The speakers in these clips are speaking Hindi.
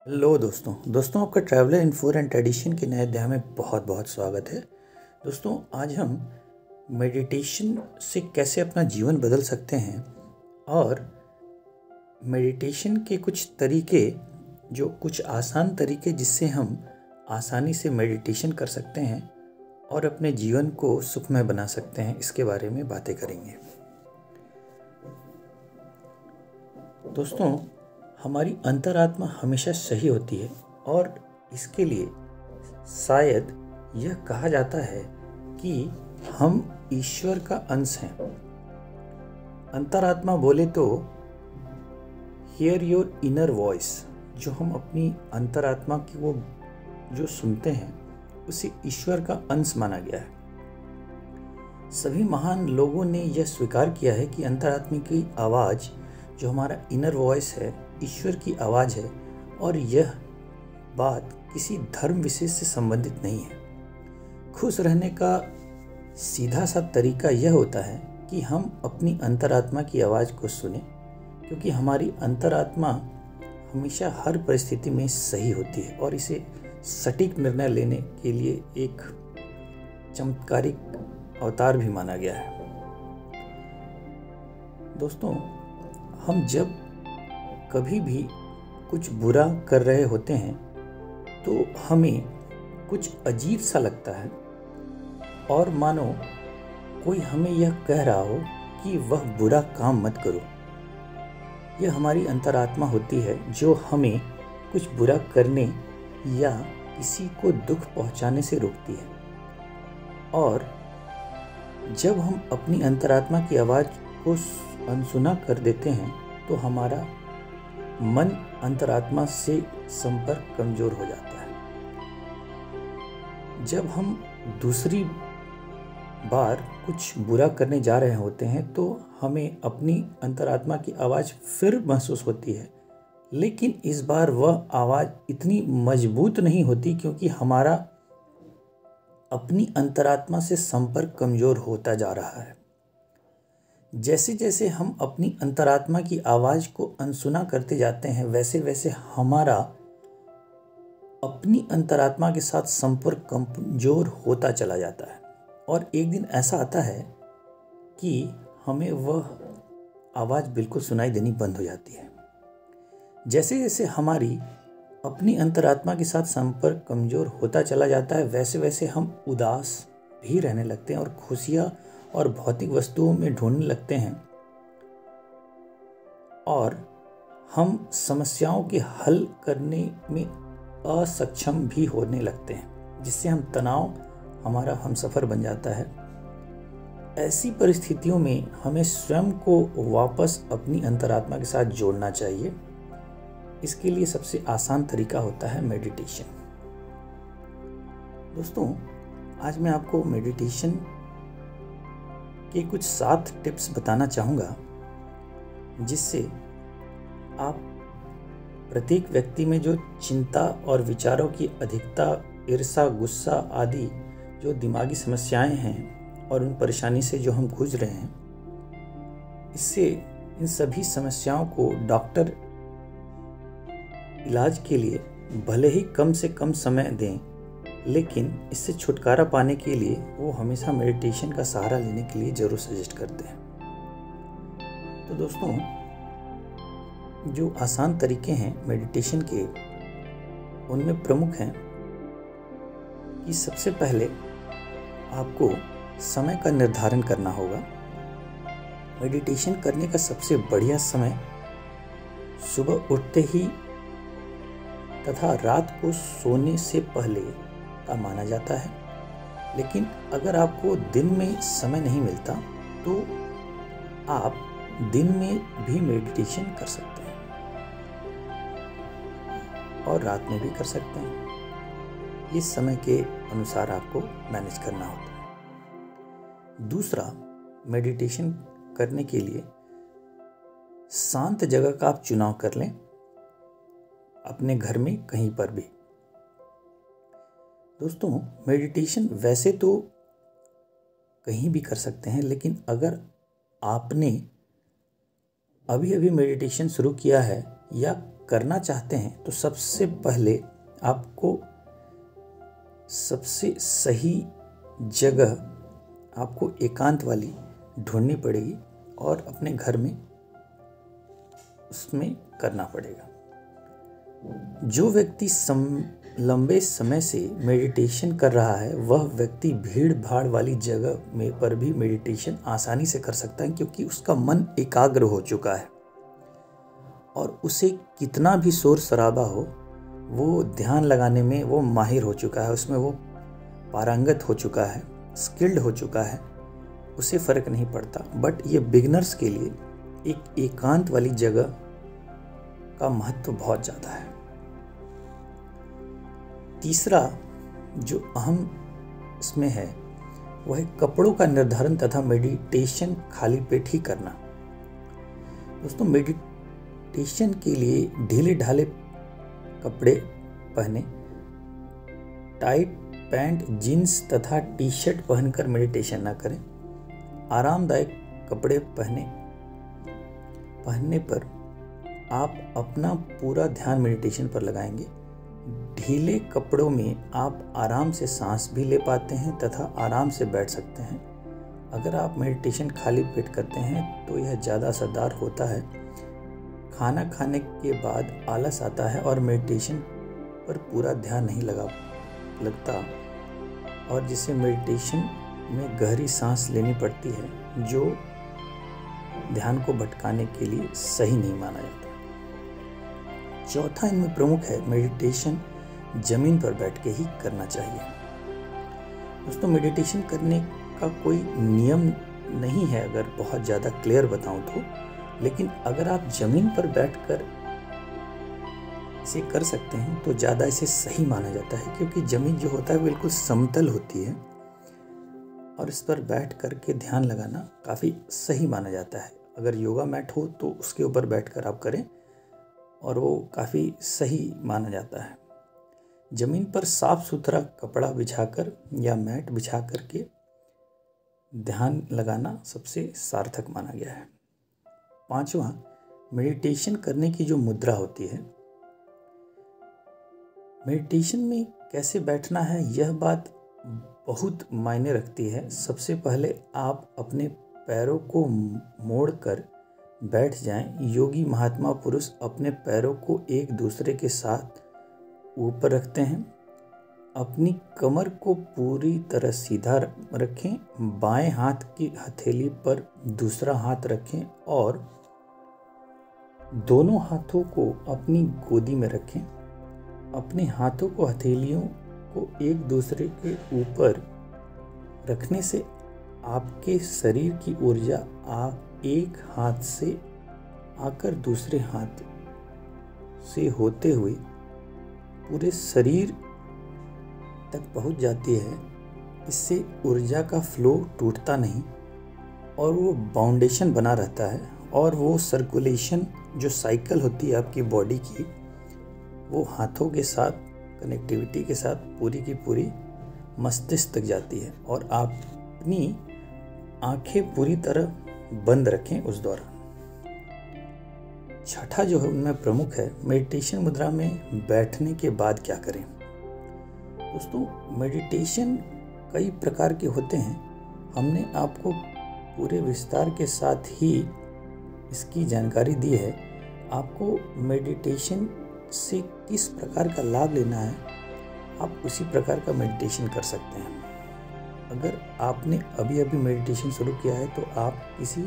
हेलो दोस्तों आपका ट्रैवलर इन्फो एंड ट्रेडिशन के नए अध्याय में बहुत बहुत स्वागत है। दोस्तों आज हम मेडिटेशन से कैसे अपना जीवन बदल सकते हैं और मेडिटेशन के कुछ तरीके, जो कुछ आसान तरीके जिससे हम आसानी से मेडिटेशन कर सकते हैं और अपने जीवन को सुखमय बना सकते हैं, इसके बारे में बातें करेंगे। दोस्तों हमारी अंतरात्मा हमेशा सही होती है और इसके लिए शायद यह कहा जाता है कि हम ईश्वर का अंश हैं। अंतरात्मा बोले तो हियर योर इनर वॉइस, जो हम अपनी अंतरात्मा की वो जो सुनते हैं उसे ईश्वर का अंश माना गया है। सभी महान लोगों ने यह स्वीकार किया है कि अंतरात्मा की आवाज़, जो हमारा इनर वॉइस है, ईश्वर की आवाज़ है और यह बात किसी धर्म विशेष से संबंधित नहीं है। खुश रहने का सीधा सा तरीका यह होता है कि हम अपनी अंतरात्मा की आवाज़ को सुने, क्योंकि हमारी अंतरात्मा हमेशा हर परिस्थिति में सही होती है और इसे सटीक निर्णय लेने के लिए एक चमत्कारिक अवतार भी माना गया है। दोस्तों हम जब कभी भी कुछ बुरा कर रहे होते हैं तो हमें कुछ अजीब सा लगता है और मानो कोई हमें यह कह रहा हो कि वह बुरा काम मत करो। यह हमारी अंतरात्मा होती है जो हमें कुछ बुरा करने या किसी को दुख पहुंचाने से रोकती है। और जब हम अपनी अंतरात्मा की आवाज़ को अनसुना कर देते हैं तो हमारा मन अंतरात्मा से संपर्क कमजोर हो जाता है। जब हम दूसरी बार कुछ बुरा करने जा रहे होते हैं तो हमें अपनी अंतरात्मा की आवाज़ फिर महसूस होती है, लेकिन इस बार वह आवाज़ इतनी मजबूत नहीं होती, क्योंकि हमारा अपनी अंतरात्मा से संपर्क कमजोर होता जा रहा है। जैसे जैसे हम अपनी अंतरात्मा की आवाज़ को अनसुना करते जाते हैं, वैसे वैसे हमारा अपनी अंतरात्मा के साथ संपर्क कमजोर होता चला जाता है और एक दिन ऐसा आता है कि हमें वह आवाज़ बिल्कुल सुनाई देनी बंद हो जाती है। जैसे जैसे हमारी अपनी अंतरात्मा के साथ संपर्क कमजोर होता चला जाता है, वैसे वैसे हम उदास भी रहने लगते हैं और खुशियाँ और भौतिक वस्तुओं में ढूंढने लगते हैं और हम समस्याओं के हल करने में असक्षम भी होने लगते हैं, जिससे हम तनाव हमारा हमसफर बन जाता है। ऐसी परिस्थितियों में हमें स्वयं को वापस अपनी अंतरात्मा के साथ जोड़ना चाहिए। इसके लिए सबसे आसान तरीका होता है मेडिटेशन। दोस्तों आज मैं आपको मेडिटेशन के कुछ 7 टिप्स बताना चाहूँगा, जिससे आप प्रत्येक व्यक्ति में जो चिंता और विचारों की अधिकता, ईर्ष्या, गुस्सा आदि जो दिमागी समस्याएं हैं और उन परेशानी से जो हम जूझ रहे हैं, इससे इन सभी समस्याओं को डॉक्टर इलाज के लिए भले ही कम से कम समय दें, लेकिन इससे छुटकारा पाने के लिए वो हमेशा मेडिटेशन का सहारा लेने के लिए ज़रूर सजेस्ट करते हैं। तो दोस्तों जो आसान तरीके हैं मेडिटेशन के, उनमें प्रमुख हैं कि सबसे पहले आपको समय का निर्धारण करना होगा। मेडिटेशन करने का सबसे बढ़िया समय सुबह उठते ही तथा रात को सोने से पहले का माना जाता है, लेकिन अगर आपको दिन में समय नहीं मिलता तो आप दिन में भी मेडिटेशन कर सकते हैं और रात में भी कर सकते हैं। इस समय के अनुसार आपको मैनेज करना होता है। दूसरा, मेडिटेशन करने के लिए शांत जगह का आप चुनाव कर लें, अपने घर में कहीं पर भी। दोस्तों मेडिटेशन वैसे तो कहीं भी कर सकते हैं, लेकिन अगर आपने अभी अभी मेडिटेशन शुरू किया है या करना चाहते हैं तो सबसे पहले आपको सबसे सही जगह आपको एकांत वाली ढूंढनी पड़ेगी और अपने घर में उसमें करना पड़ेगा। जो व्यक्ति लंबे समय से मेडिटेशन कर रहा है वह व्यक्ति भीड़ भाड़ वाली जगह में पर भी मेडिटेशन आसानी से कर सकता है, क्योंकि उसका मन एकाग्र हो चुका है और उसे कितना भी शोर शराबा हो वो ध्यान लगाने में वो माहिर हो चुका है, उसमें वो पारंगत हो चुका है, स्किल्ड हो चुका है, उसे फ़र्क नहीं पड़ता। बट ये बिगनर्स के लिए एक एकांत वाली जगह का महत्व बहुत ज़्यादा है। तीसरा जो अहम इसमें है वह है कपड़ों का निर्धारण तथा मेडिटेशन खाली पेट ही करना। दोस्तों, मेडिटेशन के लिए ढीले ढाले कपड़े पहने, टाइट पैंट, जीन्स तथा टी शर्ट पहनकर मेडिटेशन ना करें। आरामदायक कपड़े पहनने पर आप अपना पूरा ध्यान मेडिटेशन पर लगाएंगे। ढीले कपड़ों में आप आराम से सांस भी ले पाते हैं तथा आराम से बैठ सकते हैं। अगर आप मेडिटेशन खाली पेट करते हैं तो यह ज़्यादा असरदार होता है। खाना खाने के बाद आलस आता है और मेडिटेशन पर पूरा ध्यान नहीं लगता और जिससे मेडिटेशन में गहरी सांस लेनी पड़ती है, जो ध्यान को भटकाने के लिए सही नहीं माना जाता। चौथा इनमें प्रमुख है मेडिटेशन जमीन पर बैठ के ही करना चाहिए। दोस्तों, मेडिटेशन करने का कोई नियम नहीं है अगर बहुत ज़्यादा क्लियर बताऊं तो, लेकिन अगर आप जमीन पर बैठकर इसे कर सकते हैं तो ज़्यादा इसे सही माना जाता है, क्योंकि ज़मीन जो होता है बिल्कुल समतल होती है और इस पर बैठ कर के ध्यान लगाना काफ़ी सही माना जाता है। अगर योगा मैट हो तो उसके ऊपर बैठकर आप करें और वो काफ़ी सही माना जाता है। ज़मीन पर साफ सुथरा कपड़ा बिछाकर या मैट बिछा कर के ध्यान लगाना सबसे सार्थक माना गया है। पांचवा, मेडिटेशन करने की जो मुद्रा होती है, मेडिटेशन में कैसे बैठना है यह बात बहुत मायने रखती है। सबसे पहले आप अपने पैरों को मोड़कर बैठ जाएं। योगी महात्मा पुरुष अपने पैरों को एक दूसरे के साथ ऊपर रखते हैं। अपनी कमर को पूरी तरह सीधा रखें। बाएं हाथ की हथेली पर दूसरा हाथ रखें और दोनों हाथों को अपनी गोदी में रखें। अपने हाथों को हथेलियों को एक दूसरे के ऊपर रखने से आपके शरीर की ऊर्जा आप एक हाथ से आकर दूसरे हाथ से होते हुए पूरे शरीर तक पहुंच जाती है। इससे ऊर्जा का फ्लो टूटता नहीं और वो बाउंडेशन बना रहता है और वो सर्कुलेशन जो साइकिल होती है आपकी बॉडी की, वो हाथों के साथ कनेक्टिविटी के साथ पूरी की पूरी मस्तिष्क तक जाती है और आप अपनी आंखें पूरी तरह बंद रखें उस दौरान। छठा जो है उनमें प्रमुख है, मेडिटेशन मुद्रा में बैठने के बाद क्या करें। दोस्तों, मेडिटेशन कई प्रकार के होते हैं। हमने आपको पूरे विस्तार के साथ ही इसकी जानकारी दी है। आपको मेडिटेशन से किस प्रकार का लाभ लेना है, आप उसी प्रकार का मेडिटेशन कर सकते हैं। अगर आपने अभी अभी मेडिटेशन शुरू किया है तो आप किसी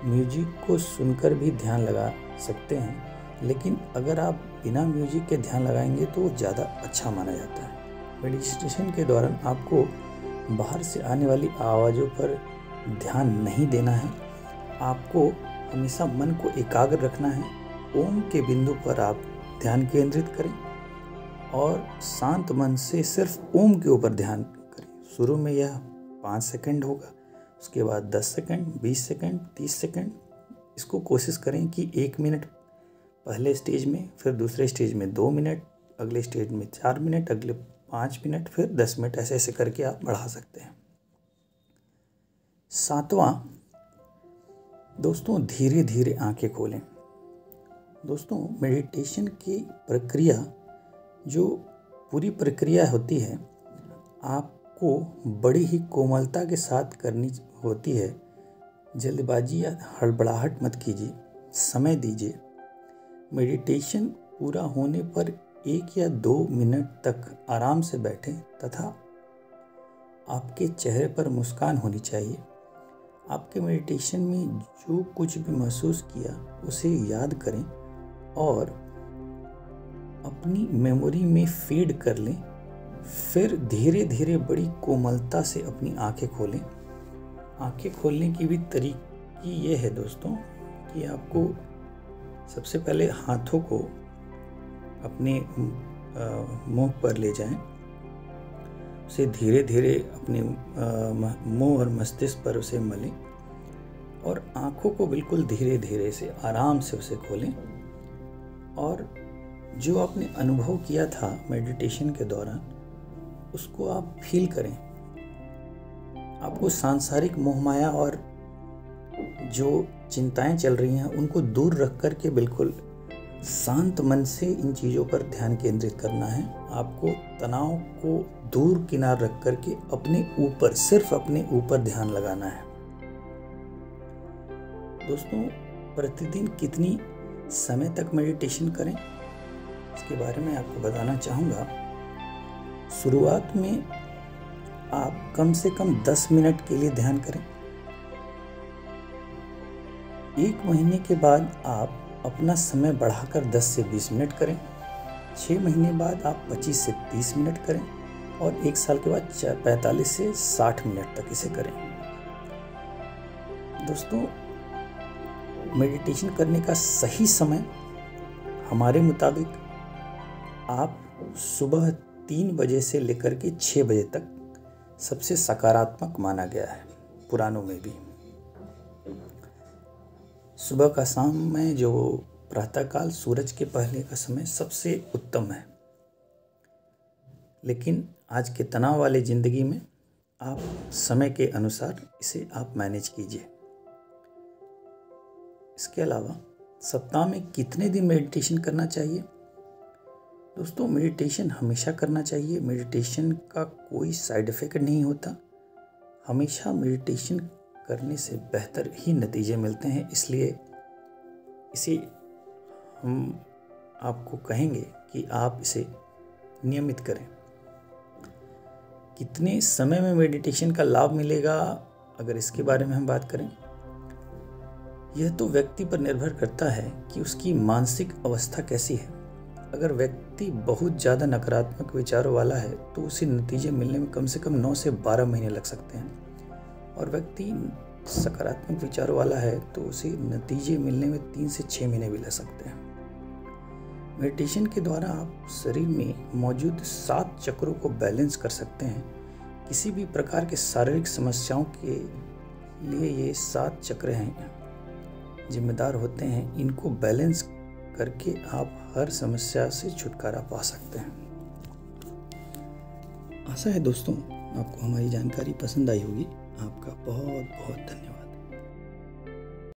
म्यूजिक को सुनकर भी ध्यान लगा सकते हैं, लेकिन अगर आप बिना म्यूजिक के ध्यान लगाएंगे तो ज़्यादा अच्छा माना जाता है। मेडिटेशन के दौरान आपको बाहर से आने वाली आवाज़ों पर ध्यान नहीं देना है। आपको हमेशा मन को एकाग्र रखना है। ओम के बिंदु पर आप ध्यान केंद्रित करें और शांत मन से सिर्फ ओम के ऊपर ध्यान करें। शुरू में यह 5 सेकंड होगा, उसके बाद 10 सेकंड, 20 सेकंड, 30 सेकंड। इसको कोशिश करें कि 1 मिनट पहले स्टेज में, फिर दूसरे स्टेज में 2 मिनट, अगले स्टेज में 4 मिनट, अगले 5 मिनट, फिर 10 मिनट, ऐसे ऐसे करके आप बढ़ा सकते हैं। 7वां, दोस्तों, धीरे धीरे आंखें खोलें। दोस्तों, मेडिटेशन की प्रक्रिया, जो पूरी प्रक्रिया होती है, आपको बड़ी ही कोमलता के साथ करनी होती है। जल्दबाजी या हड़बड़ाहट मत कीजिए, समय दीजिए। मेडिटेशन पूरा होने पर 1 या 2 मिनट तक आराम से बैठें तथा आपके चेहरे पर मुस्कान होनी चाहिए। आपके मेडिटेशन में जो कुछ भी महसूस किया उसे याद करें और अपनी मेमोरी में फीड कर लें। फिर धीरे धीरे बड़ी कोमलता से अपनी आंखें खोलें। आंखें खोलने की भी तरीकी ये है दोस्तों कि आपको सबसे पहले हाथों को अपने मुंह पर ले जाएं, उसे धीरे धीरे अपने मुंह और मस्तिष्क पर उसे मलें और आंखों को बिल्कुल धीरे धीरे से आराम से उसे खोलें और जो आपने अनुभव किया था मेडिटेशन के दौरान उसको आप फील करें। आपको सांसारिक मोहमाया और जो चिंताएं चल रही हैं उनको दूर रख कर के बिल्कुल शांत मन से इन चीज़ों पर ध्यान केंद्रित करना है। आपको तनाव को दूर किनार रख कर के अपने ऊपर, सिर्फ अपने ऊपर ध्यान लगाना है। दोस्तों, प्रतिदिन कितनी समय तक मेडिटेशन करें इसके बारे में आपको बताना चाहूँगा। शुरुआत में आप कम से कम 10 मिनट के लिए ध्यान करें। 1 महीने के बाद आप अपना समय बढ़ाकर 10 से 20 मिनट करें। 6 महीने बाद आप 25 से 30 मिनट करें और 1 साल के बाद 45 से 60 मिनट तक इसे करें। दोस्तों, मेडिटेशन करने का सही समय हमारे मुताबिक आप सुबह 3 बजे से लेकर के 6 बजे तक सबसे सकारात्मक माना गया है, पुराणों में भी। सुबह का समय, जो प्रातःकाल सूरज के पहले का समय, सबसे उत्तम है। लेकिन आज के तनाव वाले ज़िंदगी में आप समय के अनुसार इसे आप मैनेज कीजिए। इसके अलावा सप्ताह में कितने दिन मेडिटेशन करना चाहिए? दोस्तों, मेडिटेशन हमेशा करना चाहिए। मेडिटेशन का कोई साइड इफ़ेक्ट नहीं होता। हमेशा मेडिटेशन करने से बेहतर ही नतीजे मिलते हैं। इसलिए इसे हम आपको कहेंगे कि आप इसे नियमित करें। कितने समय में मेडिटेशन का लाभ मिलेगा, अगर इसके बारे में हम बात करें, यह तो व्यक्ति पर निर्भर करता है कि उसकी मानसिक अवस्था कैसी है। अगर व्यक्ति बहुत ज़्यादा नकारात्मक विचारों वाला है तो उसे नतीजे मिलने में कम से कम 9 से 12 महीने लग सकते हैं, और व्यक्ति सकारात्मक विचारों वाला है तो उसे नतीजे मिलने में 3 से 6 महीने भी लग सकते हैं। मेडिटेशन के द्वारा आप शरीर में मौजूद 7 चक्रों को बैलेंस कर सकते हैं। किसी भी प्रकार के शारीरिक समस्याओं के लिए ये 7 चक्र हैं जिम्मेदार होते हैं। इनको बैलेंस करके आप हर समस्या से छुटकारा पा सकते हैं। आशा है दोस्तों आपको हमारी जानकारी पसंद आई होगी। आपका बहुत बहुत धन्यवाद।